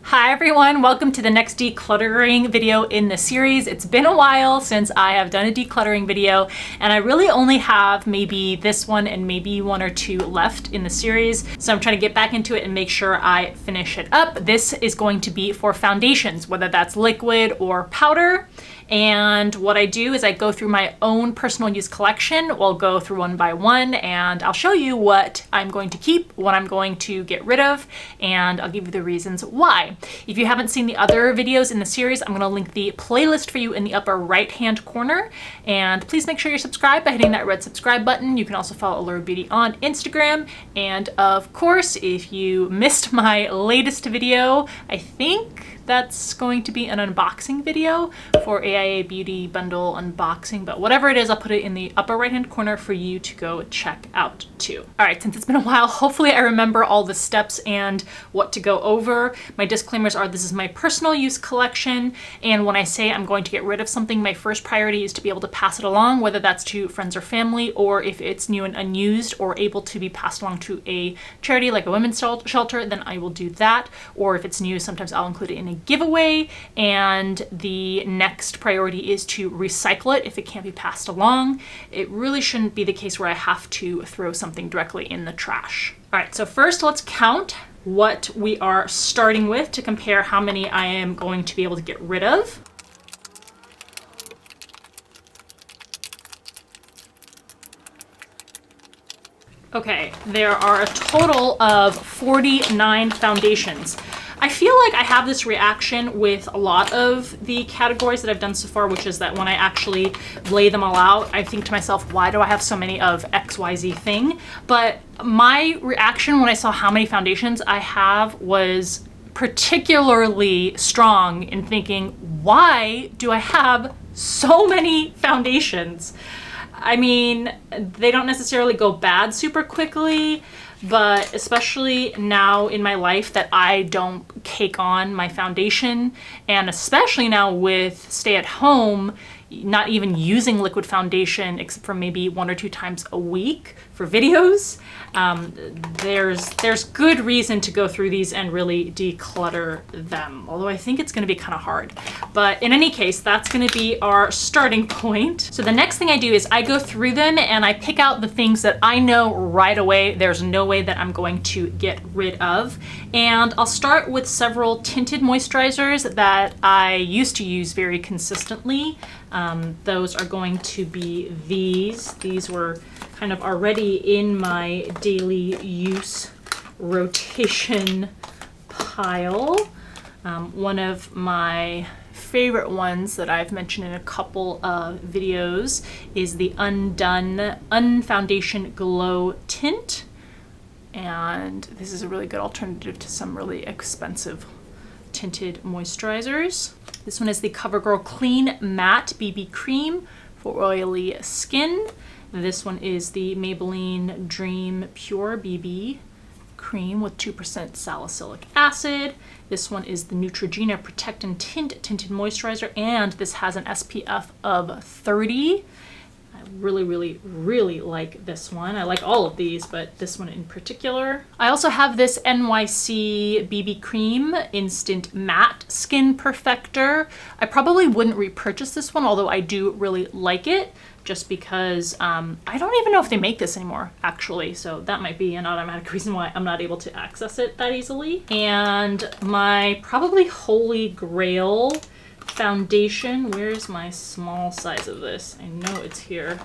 Hi everyone, welcome to the next decluttering video in the series. It's been a while since I have done a decluttering video, and I really only have maybe this one and maybe one or two left in the series. So I'm trying to get back into it and make sure I finish it up. This is going to be for foundations, whether that's liquid or powder. And what I do is I go through my own personal use collection. We'll go through one by one and I'll show you what I'm going to keep, what I'm going to get rid of, and I'll give you the reasons why. If you haven't seen the other videos in the series, I'm gonna link the playlist for you in the upper right-hand corner. And please make sure you're subscribed by hitting that red subscribe button. You can also follow Allura Beauty on Instagram. And of course, if you missed my latest video, I think that's going to be an unboxing video for AIA Beauty Bundle unboxing, but whatever it is, I'll put it in the upper right-hand corner for you to go check out too. All right, since it's been a while, hopefully I remember all the steps and what to go over. My disclaimers are this is my personal use collection, and when I say I'm going to get rid of something, my first priority is to be able to pass it along, whether that's to friends or family, or if it's new and unused or able to be passed along to a charity like a women's shelter, then I will do that. Or if it's new, sometimes I'll include it in a giveaway, and the next priority is to recycle it if it can't be passed along. It really shouldn't be the case where I have to throw something directly in the trash. All right, so first let's count what we are starting with to compare how many I am going to be able to get rid of. Okay, there are a total of 49 foundations. I feel like I have this reaction with a lot of the categories that I've done so far, which is that when I actually lay them all out, I think to myself, why do I have so many of XYZ thing? But my reaction when I saw how many foundations I have was particularly strong in thinking, why do I have so many foundations? I mean, they don't necessarily go bad super quickly, but especially now in my life that I don't cake on my foundation, and especially now with stay at home, not even using liquid foundation except for maybe 1 or 2 times a week for videos, there's good reason to go through these and really declutter them. Although I think it's gonna be kind of hard. But in any case, that's gonna be our starting point. So the next thing I do is I go through them and I pick out the things that I know right away there's no way that I'm going to get rid of. And I'll start with several tinted moisturizers that I used to use very consistently. Those are going to be these. These were kind of already in my daily use rotation pile. One of my favorite ones that I've mentioned in a couple of videos is the Unfoundation Glow Tint. And this is a really good alternative to some really expensive tinted moisturizers. This one is the CoverGirl Clean Matte BB Cream for oily skin. This one is the Maybelline Dream Pure BB Cream with 2% salicylic acid. This one is the Neutrogena Protect and Tint Tinted Moisturizer, and this has an SPF of 30. I really like this one. I like all of these, but this one in particular. I also have this NYC BB Cream Instant Matte Skin Perfector. I probably wouldn't repurchase this one, although I do really like it, just because I don't even know if they make this anymore, actually. So that might be an automatic reason why I'm not able to access it that easily. And my probably holy grail foundation, where's my small size of this? I know it's here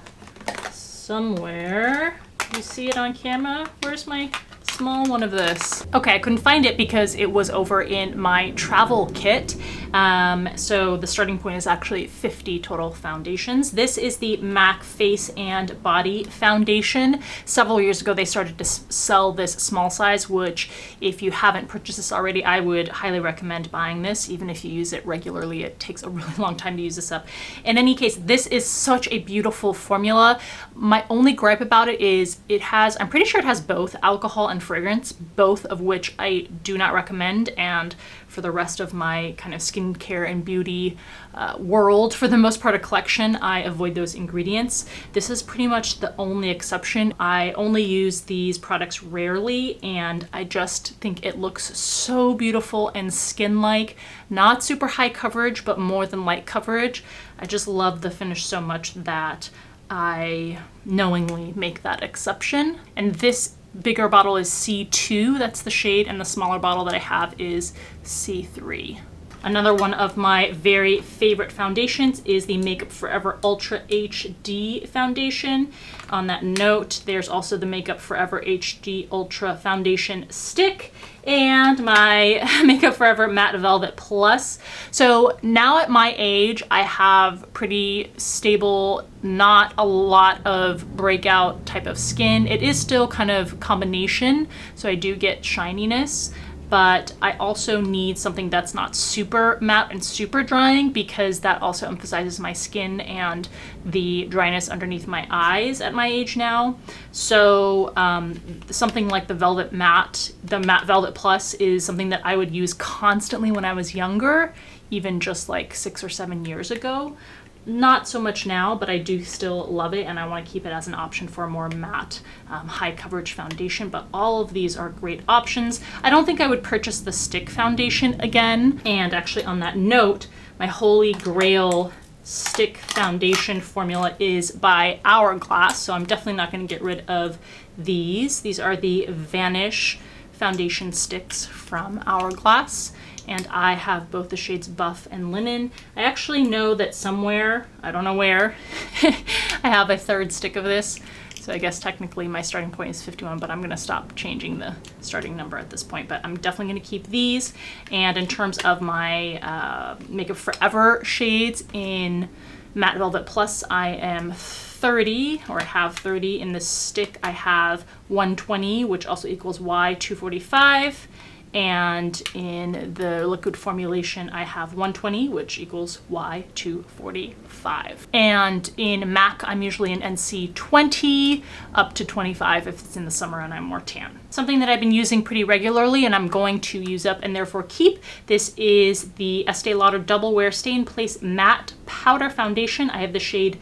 somewhere. You see it on camera? Where's my small one of this? Okay, I couldn't find it because it was over in my travel kit. So the starting point is actually 50 total foundations. This is the MAC Face and Body Foundation. Several years ago, they started to sell this small size, which if you haven't purchased this already, I would highly recommend buying this. Even if you use it regularly, it takes a really long time to use this up. In any case, this is such a beautiful formula. My only gripe about it is it has, I'm pretty sure it has both alcohol and fragrance, both of which I do not recommend. And for the rest of my kind of skincare and beauty world, for the most part of collection, I avoid those ingredients. This is pretty much the only exception. I only use these products rarely, and I just think it looks so beautiful and skin-like. Not super high coverage, but more than light coverage. I just love the finish so much that I knowingly make that exception. And this bigger bottle is C2, that's the shade, and the smaller bottle that I have is C3. Another one of my very favorite foundations is the Makeup Forever Ultra HD foundation. On that note, there's also the Makeup Forever HD Ultra Foundation Stick and my Makeup Forever Matte Velvet Plus. So now at my age, I have pretty stable, not a lot of breakout type of skin. It is still kind of combination, so I do get shininess, but I also need something that's not super matte and super drying, because that also emphasizes my skin and the dryness underneath my eyes at my age now. So something like the Matte Velvet Plus is something that I would use constantly when I was younger, even just like 6 or 7 years ago. Not so much now, but I do still love it, and I want to keep it as an option for a more matte, high coverage foundation. But all of these are great options. I don't think I would purchase the stick foundation again. And actually, on that note, my holy grail stick foundation formula is by Hourglass, so I'm definitely not going to get rid of these. These are the Vanish foundation sticks from Hourglass, and I have both the shades Buff and Linen. I actually know that somewhere, I don't know where, I have a third stick of this. So I guess technically my starting point is 51, but I'm gonna stop changing the starting number at this point. But I'm definitely gonna keep these. And in terms of my Makeup Forever shades in Matte Velvet Plus, I am 30, or I have 30. In the stick, I have 120, which also equals Y245. And in the liquid formulation, I have 120, which equals Y245. And in MAC, I'm usually an NC 20 up to 25 if it's in the summer and I'm more tan. Something that I've been using pretty regularly and I'm going to use up and therefore keep, this is the Estee Lauder Double Wear Stay in Place Matte Powder Foundation. I have the shade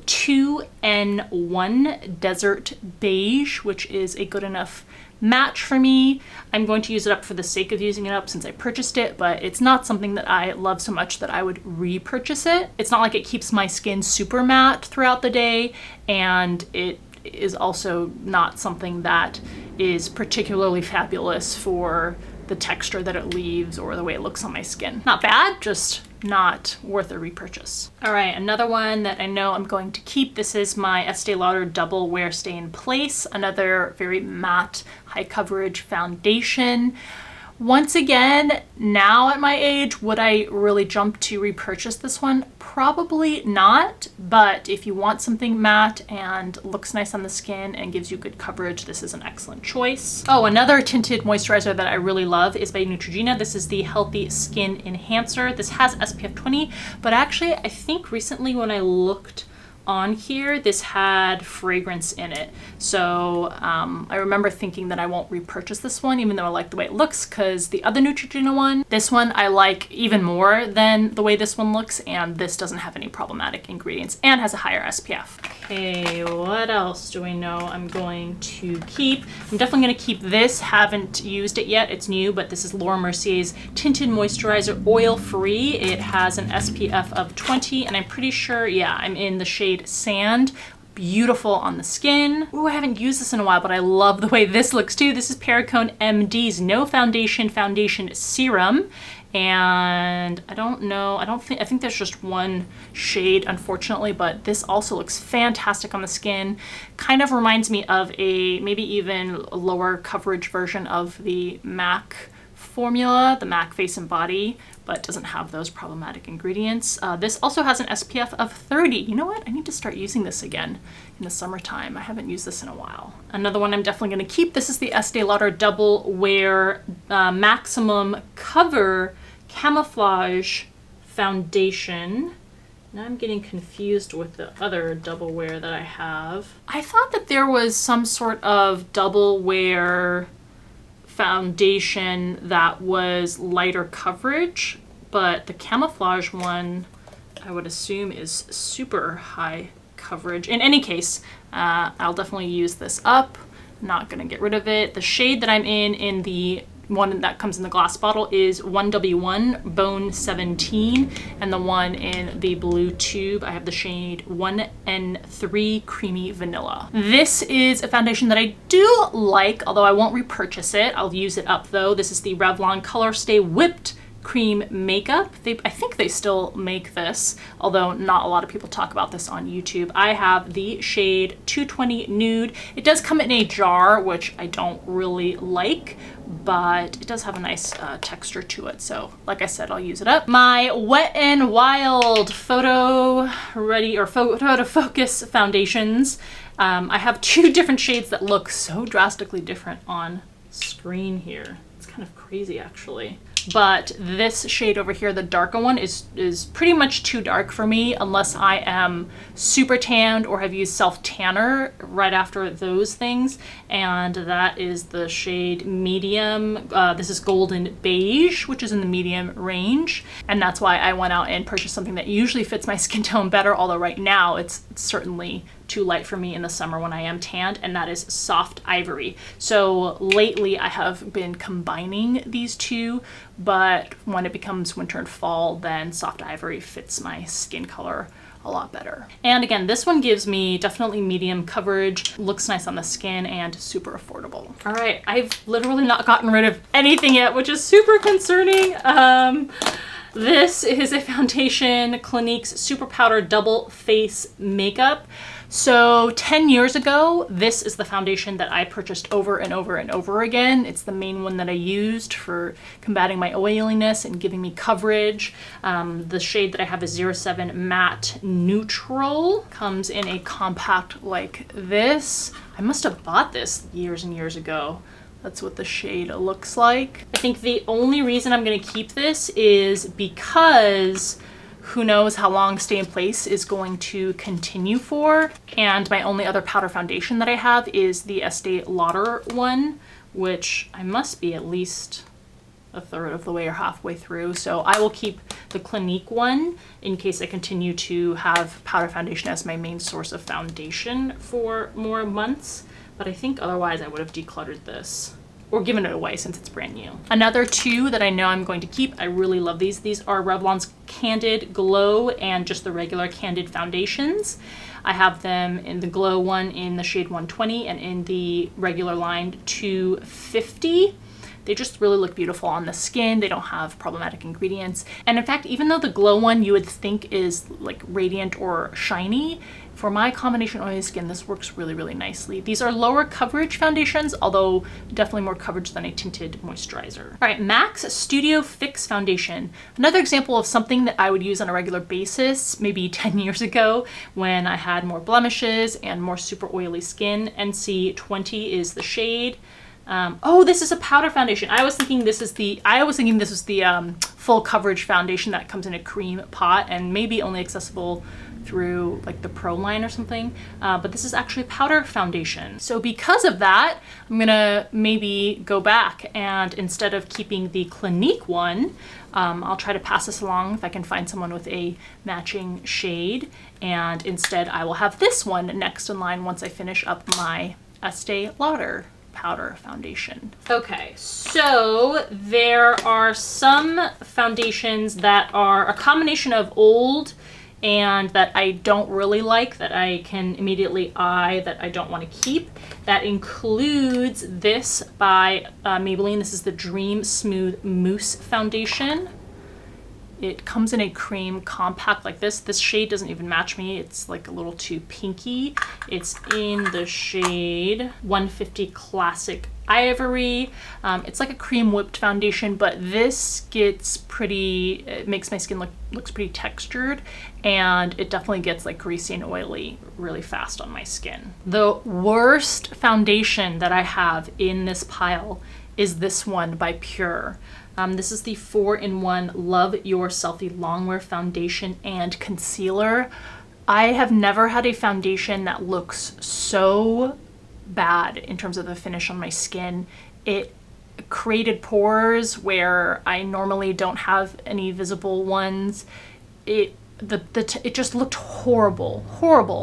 2N1 Desert Beige, which is a good enough match for me. I'm going to use it up for the sake of using it up since I purchased it, but it's not something that I love so much that I would repurchase it. It's not like it keeps my skin super matte throughout the day, and it is also not something that is particularly fabulous for the texture that it leaves or the way it looks on my skin. Not bad, just not worth a repurchase. All right, another one that I know I'm going to keep. This is my Estee Lauder Double Wear Stay in Place, another very matte, high coverage foundation. Once again, now at my age, would I really jump to repurchase this one? Probably not, but if you want something matte and looks nice on the skin and gives you good coverage, this is an excellent choice. Oh, another tinted moisturizer that I really love is by Neutrogena. This is the Healthy Skin Enhancer. This has SPF 20, but actually I think recently when I looked on here, this had fragrance in it. So I remember thinking that I won't repurchase this one, even though I like the way it looks, because the other Neutrogena one, this one I like even more than the way this one looks, and this doesn't have any problematic ingredients and has a higher SPF. Okay, what else do we know I'm going to keep? I'm definitely gonna keep this. Haven't used it yet, it's new, but this is Laura Mercier's Tinted Moisturizer Oil Free. It has an SPF of 20, and I'm pretty sure, yeah, I'm in the shade Sand. Beautiful on the skin. Ooh, I haven't used this in a while, but I love the way this looks too. This is Perricone MD's No Foundation Foundation Serum. And I don't know, I think there's just one shade, unfortunately, but this also looks fantastic on the skin. Kind of reminds me of a maybe even lower coverage version of the MAC formula, the MAC Face and Body, but doesn't have those problematic ingredients. This also has an SPF of 30. You know what? I need to start using this again in the summertime. I haven't used this in a while. Another one I'm definitely gonna keep. This is the Estee Lauder Double Wear Maximum Cover Camouflage Foundation. Now I'm getting confused with the other double wear that I have. I thought that there was some sort of double wear foundation that was lighter coverage, but the camouflage one I would assume is super high coverage. In any case, I'll definitely use this up. I'm not gonna get rid of it. The shade that I'm in the one that comes in the glass bottle is 1W1 Bone 17, and the one in the blue tube, I have the shade 1N3 Creamy Vanilla. This is a foundation that I do like, although I won't repurchase it. I'll use it up though. This is the Revlon Color Stay Whipped Cream Makeup. I think they still make this, although not a lot of people talk about this on YouTube. I have the shade 220 Nude. It does come in a jar, which I don't really like, but it does have a nice texture to it. So like I said, I'll use it up. My Wet n Wild Photo Ready or Photo to Focus foundations. I have two different shades that look so drastically different on screen here. It's kind of crazy actually. But this shade over here, the darker one, is pretty much too dark for me unless I am super tanned or have used self-tanner right after those things. And that is the shade Medium. This is Golden Beige, which is in the medium range. And that's why I went out and purchased something that usually fits my skin tone better, although right now it's certainly too light for me in the summer when I am tanned, and that is Soft Ivory. So lately I have been combining these two, but when it becomes winter and fall, then Soft Ivory fits my skin color a lot better. And again, this one gives me definitely medium coverage, looks nice on the skin, and super affordable. All right, I've literally not gotten rid of anything yet, which is super concerning. This is a foundation, Clinique's Super Powder Double Face Makeup. So 10 years ago, this is the foundation that I purchased over and over and over again. It's the main one that I used for combating my oiliness and giving me coverage. The shade that I have is 07 Matte Neutral. Comes in a compact like this. I must have bought this years and years ago. That's what the shade looks like. I think the only reason I'm gonna keep this is because who knows how long Stay in Place is going to continue for. And my only other powder foundation that I have is the Estee Lauder one, which I must be at least a third of the way or halfway through. So I will keep the Clinique one in case I continue to have powder foundation as my main source of foundation for more months. But I think otherwise I would have decluttered this or given it away since it's brand new. Another two that I know I'm going to keep, I really love these. These are Revlon's Candid Glow and just the regular Candid foundations. I have them in the Glow one in the shade 120 and in the regular line 250. They just really look beautiful on the skin. They don't have problematic ingredients. And in fact, even though the Glow one you would think is like radiant or shiny, for my combination oily skin, this works really, really nicely. These are lower coverage foundations, although definitely more coverage than a tinted moisturizer. All right, MAC's Studio Fix Foundation. Another example of something that I would use on a regular basis, maybe 10 years ago when I had more blemishes and more super oily skin. NC20 is the shade. Oh, this is a powder foundation. I was thinking this was the full coverage foundation that comes in a cream pot and maybe only accessible through like the Pro line or something, but this is actually powder foundation. So because of that, I'm gonna maybe go back and instead of keeping the Clinique one, I'll try to pass this along if I can find someone with a matching shade, and instead I will have this one next in line once I finish up my Estee Lauder powder foundation. Okay, so there are some foundations that are a combination of old and that I don't really like, that I can immediately eye, that I don't want to keep. That includes this by Maybelline. This is the Dream Smooth Mousse Foundation. It comes in a cream compact like this. This shade doesn't even match me. It's like a little too pinky. It's in the shade 150 Classic Ivory. It's like a cream whipped foundation, but this gets pretty, it makes my skin looks pretty textured, and it definitely gets like greasy and oily really fast on my skin. The worst foundation that I have in this pile is this one by Pure. This is the 4-in-1 Love Your Selfie Longwear Foundation and Concealer. I have never had a foundation that looks so bad in terms of the finish on my skin. It created pores where I normally don't have any visible ones. It just looked horrible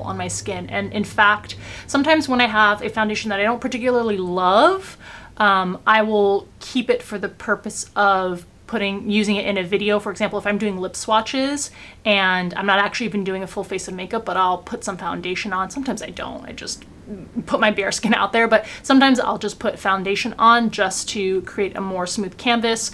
on my skin. And in fact, sometimes when I have a foundation that I don't particularly love, I will keep it for the purpose of using it in a video. For example, if I'm doing lip swatches and I'm not actually even doing a full face of makeup, but I'll put some foundation on. Sometimes I don't. I just put my bare skin out there, but sometimes I'll just put foundation on just to create a more smooth canvas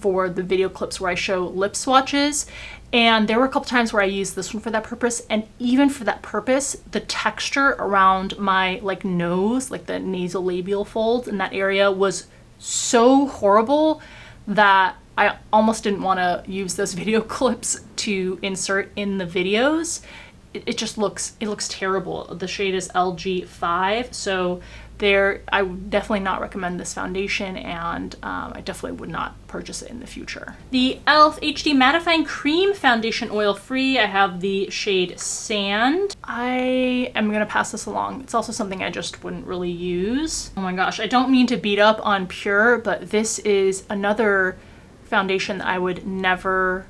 for the video clips where I show lip swatches. And there were a couple times where I used this one for that purpose, and even for that purpose, the texture around my nose, like the nasolabial folds in that area, was so horrible that I almost didn't want to use those video clips to insert in the videos. It just looks terrible. The shade is LG5, so I would definitely not recommend this foundation, and I definitely would not purchase it in the future. The e.l.f. HD Mattifying Cream Foundation Oil-Free, I have the shade Sand. I am gonna pass this along. It's also something I just wouldn't really use. Oh my gosh, I don't mean to beat up on Pure, but this is another foundation that I would never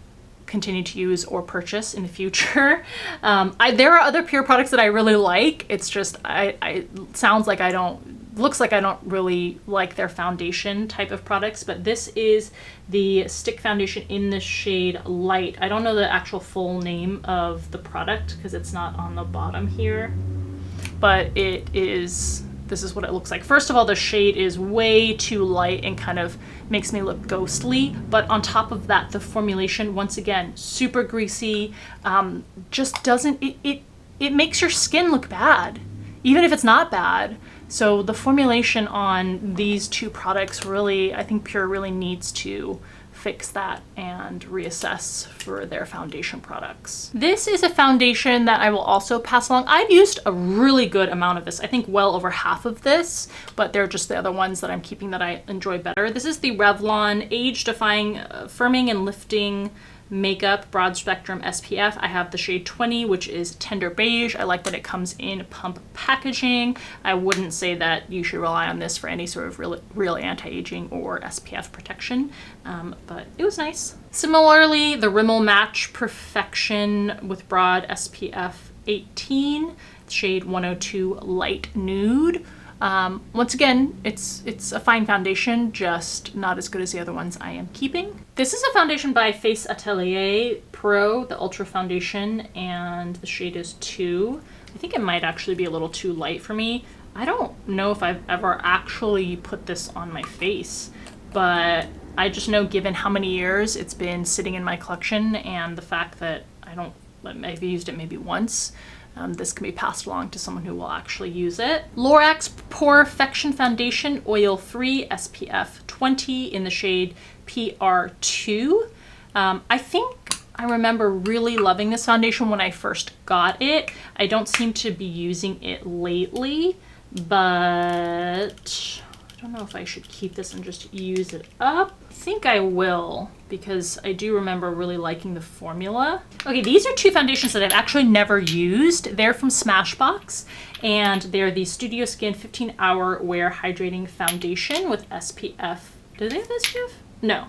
continue to use or purchase in the future. There are other Pure products that I really like. It's just, looks like I don't really like their foundation type of products, but this is the stick foundation in the shade Light. I don't know the actual full name of the product because it's not on the bottom here, but this is what it looks like. First of all, the shade is way too light and kind of makes me look ghostly. But on top of that, the formulation, once again, super greasy, just doesn't, it makes your skin look bad, even if it's not bad. So the formulation on these two products really, I think Pure really needs to fix that and reassess for their foundation products. This is a foundation that I will also pass along. I've used a really good amount of this. I think well over half of this, but they're just the other ones that I'm keeping that I enjoy better. This is the Revlon Age Defying Firming and Lifting Makeup Broad Spectrum SPF. I have the shade 20, which is Tender Beige. I like that it comes in pump packaging. I wouldn't say that you should rely on this for any sort of real anti-aging or SPF protection, but it was nice. Similarly, the Rimmel Match Perfection with Broad SPF 18, shade 102 Light Nude. Once again, it's a fine foundation, just not as good as the other ones I am keeping. This is a foundation by Face Atelier Pro, the Ultra Foundation, and the shade is 2. I think it might actually be a little too light for me. I don't know if I've ever actually put this on my face, but I just know given how many years it's been sitting in my collection and the fact that I've used it maybe once, this can be passed along to someone who will actually use it. Lorax Porefection Foundation Oil-Free SPF 20 in the shade PR2. I think I remember really loving this foundation when I first got it. I don't seem to be using it lately, but I don't know if I should keep this and just use it up. I think I will, because I do remember really liking the formula. Okay, these are two foundations that I've actually never used. They're from Smashbox, and they're the Studio Skin 15-Hour Wear Hydrating Foundation with SPF. Do they have SPF? No,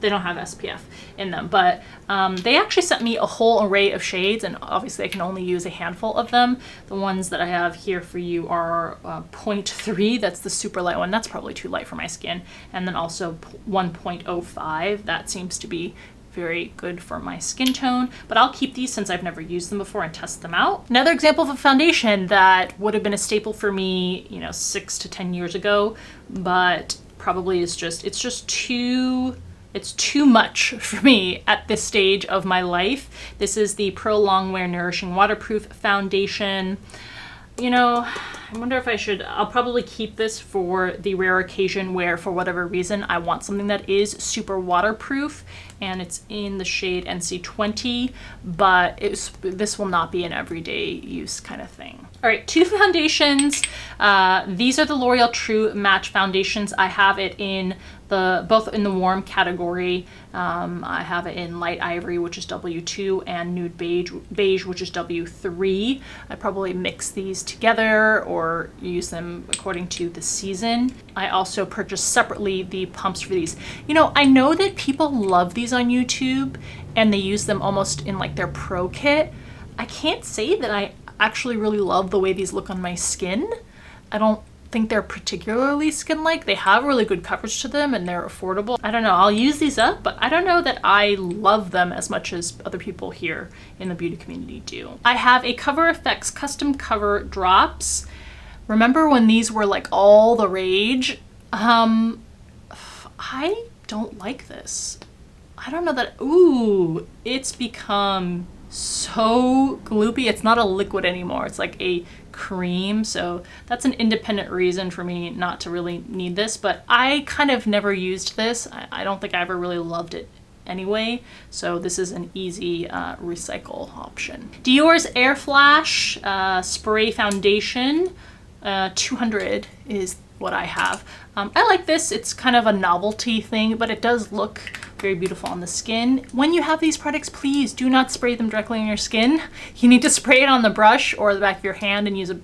they don't have SPF in them, but they actually sent me a whole array of shades, and obviously I can only use a handful of them. The ones that I have here for you are 0.3, that's the super light one. That's probably too light for my skin. And then also 1.05, that seems to be very good for my skin tone, but I'll keep these since I've never used them before and test them out. Another example of a foundation that would have been a staple for me, 6 to 10 years ago, but probably it's just too much for me at this stage of my life. This is the Pro Longwear Nourishing Waterproof Foundation. I wonder if I'll probably keep this for the rare occasion where, for whatever reason, I want something that is super waterproof, and it's in the shade NC20, but this will not be an everyday use kind of thing. All right, two foundations. These are the L'Oreal True Match foundations. I have it in both in the warm category. I have it in light ivory, which is W2, and nude beige, which is W3. I probably mix these together or use them according to the season. I also purchased separately the pumps for these. You know, I know that people love these on YouTube and they use them almost in like their pro kit. I can't say that I actually really love the way these look on my skin. I don't think they're particularly skin-like. They have really good coverage to them and they're affordable. I don't know, I'll use these up, but I don't know that I love them as much as other people here in the beauty community do. I have a Cover FX custom cover drops. Remember when these were like all the rage? I don't like this. I don't know that, ooh, it's become so gloopy. It's not a liquid anymore. It's like a cream. So that's an independent reason for me not to really need this, but I kind of never used this. I don't think I ever really loved it anyway. So this is an easy recycle option. Dior's Air Flash Spray Foundation, 200 is what I have. I like this. It's kind of a novelty thing, but it does look very beautiful on the skin. When you have these products, please do not spray them directly on your skin. You need to spray it on the brush or the back of your hand and use a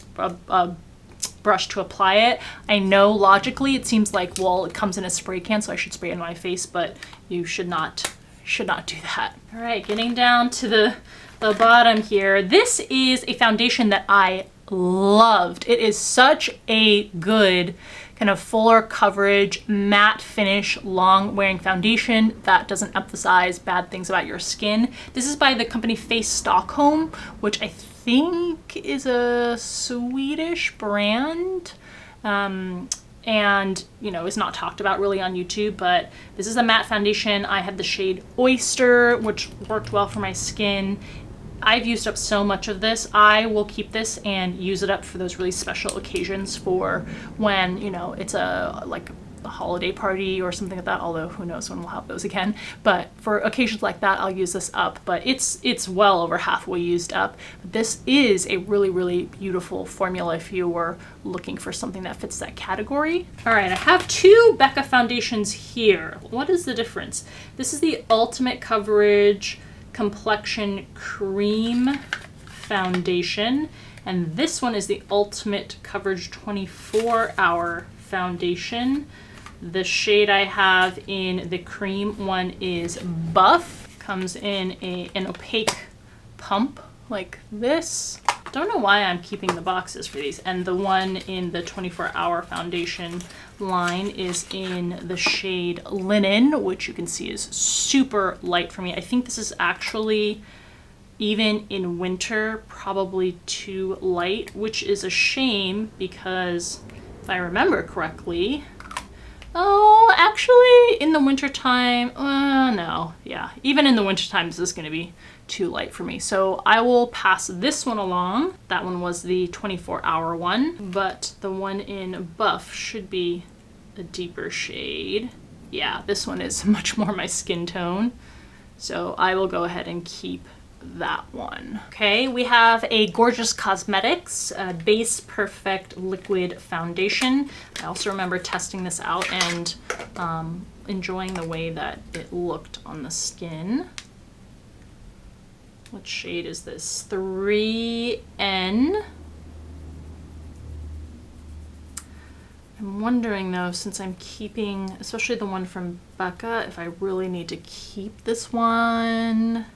brush to apply it. I know logically it seems like, well, it comes in a spray can, so I should spray it on my face, but you should not do that. All right, getting down to the bottom here. This is a foundation that I loved. It is such a good kind of fuller coverage, matte finish, long wearing foundation that doesn't emphasize bad things about your skin. This is by the company Face Stockholm, which I think is a Swedish brand. And you know, is not talked about really on YouTube, but this is a matte foundation. I had the shade Oyster, which worked well for my skin. I've used up so much of this. I will keep this and use it up for those really special occasions for when, you know, it's like a holiday party or something like that, although who knows when we'll have those again. But for occasions like that, I'll use this up, but it's well over halfway used up. But this is a really, really beautiful formula if you were looking for something that fits that category. All right, I have two Becca foundations here. What is the difference? This is the Ultimate Coverage Complexion Cream Foundation, and this one is the Ultimate Coverage 24-Hour Foundation. The shade I have in the cream one is Buff. Comes in an opaque pump like this. Don't know why I'm keeping the boxes for these. And the one in the 24-Hour Foundation line is in the shade Linen, which you can see is super light for me. I think this is actually, even in winter, probably too light, which is a shame because if I remember correctly, oh, actually in the wintertime, no, yeah, even in the wintertime, this is gonna be too light for me. So I will pass this one along. That one was the 24-hour one, but the one in Buff should be a deeper shade. Yeah, this one is much more my skin tone. So I will go ahead and keep that one. Okay, we have a Gorgeous Cosmetics Base Perfect Liquid Foundation. I also remember testing this out and enjoying the way that it looked on the skin. What shade is this? 3N. I'm wondering though, since I'm keeping, especially the one from Becca, if I really need to keep this one.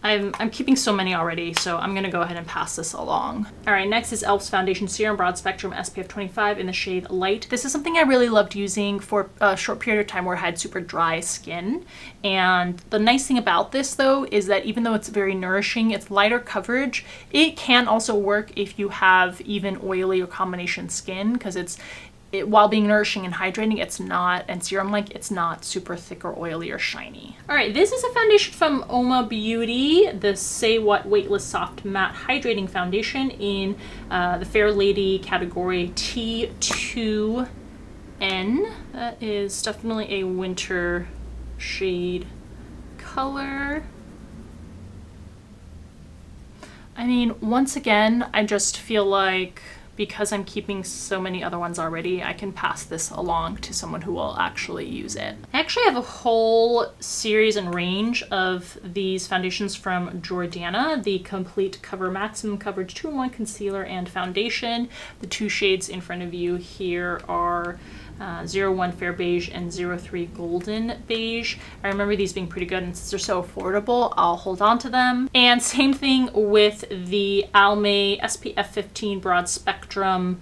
I'm keeping so many already, so I'm gonna go ahead and pass this along. All right, next is e.l.f.'s Foundation Serum Broad Spectrum SPF 25 in the shade Light. This is something I really loved using for a short period of time where I had super dry skin. And the nice thing about this though is that even though it's very nourishing, it's lighter coverage, it can also work if you have even oily or combination skin, because while being nourishing and hydrating, it's not, and serum-like, it's not super thick or oily or shiny. All right, this is a foundation from Oma Beauty, the Say What Weightless Soft Matte Hydrating Foundation in the Fair Lady category T2N. That is definitely a winter shade color. I mean, once again, I just feel like because I'm keeping so many other ones already, I can pass this along to someone who will actually use it. I actually have a whole series and range of these foundations from Jordana, the Complete Cover Maximum Coverage 2-in-1 Concealer and Foundation. The two shades in front of you here are 01 Fair Beige and 03 Golden Beige. I remember these being pretty good, and since they're so affordable, I'll hold on to them. And same thing with the Almay SPF 15 Broad Spectrum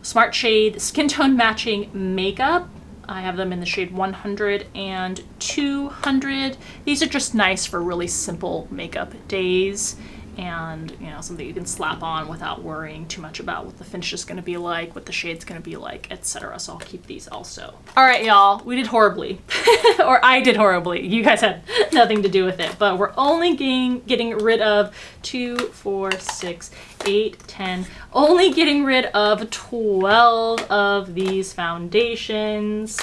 Smart Shade Skin Tone Matching Makeup. I have them in the shade 100 and 200. These are just nice for really simple makeup days, and you know, something you can slap on without worrying too much about what the finish is going to be like, what the shade's going to be like, etc. So I'll keep these also. All right, y'all, we did horribly. Or I did horribly. You guys had nothing to do with it, but we're only getting rid of 2, 4, 6, 8, 10, only getting rid of 12 of these foundations.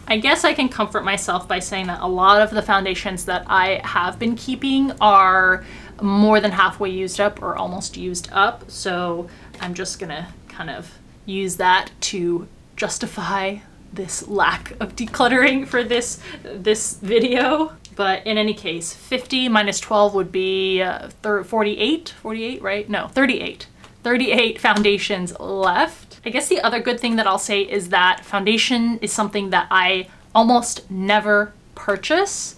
I guess I can comfort myself by saying that a lot of the foundations that I have been keeping are more than halfway used up or almost used up. So I'm just gonna kind of use that to justify this lack of decluttering for this video. But in any case, 50 minus 12 would be 48, right? No, 38. 38 foundations left. I guess the other good thing that I'll say is that foundation is something that I almost never purchase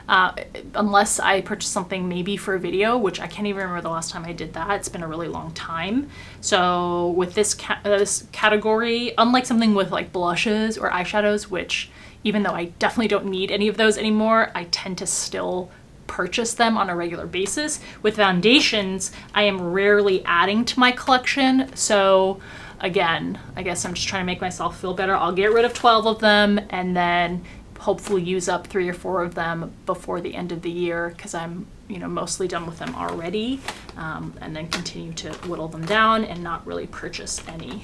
unless I purchase something maybe for a video, which I can't even remember the last time I did that. It's been a really long time. So with this category, unlike something with like blushes or eyeshadows, which even though I definitely don't need any of those anymore, I tend to still purchase them on a regular basis. With foundations, I am rarely adding to my collection. So again, I guess I'm just trying to make myself feel better. I'll get rid of 12 of them and then hopefully use up 3 or 4 of them before the end of the year, because I'm, you know, mostly done with them already, and then continue to whittle them down and not really purchase any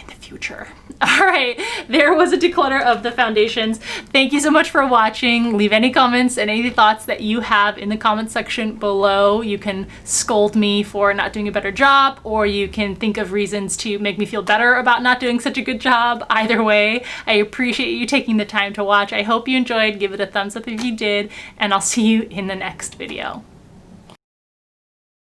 in the future. All right, there was a declutter of the foundations. Thank you so much for watching. Leave any comments and any thoughts that you have in the comment section below. You can scold me for not doing a better job, or you can think of reasons to make me feel better about not doing such a good job. Either way, I appreciate you taking the time to watch. I hope you enjoyed. Give it a thumbs up if you did, and I'll see you in the next video.